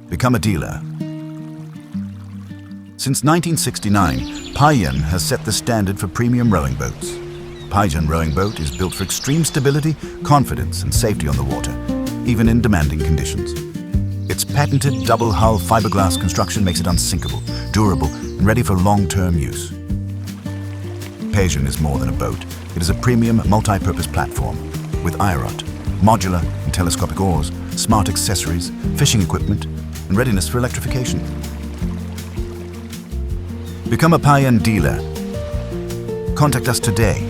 Become a dealer. Since 1969, Päijän has set the standard for premium rowing boats. Päijän rowing boat is built for extreme stability, confidence and safety on the water, even in demanding conditions. Its patented double-hull fiberglass construction makes it unsinkable, durable and ready for long-term use. Päijän is more than a boat. It is a premium multi-purpose platform with IROT, modular and telescopic oars, smart accessories, fishing equipment and readiness for electrification. Become a Päijän dealer. Contact us today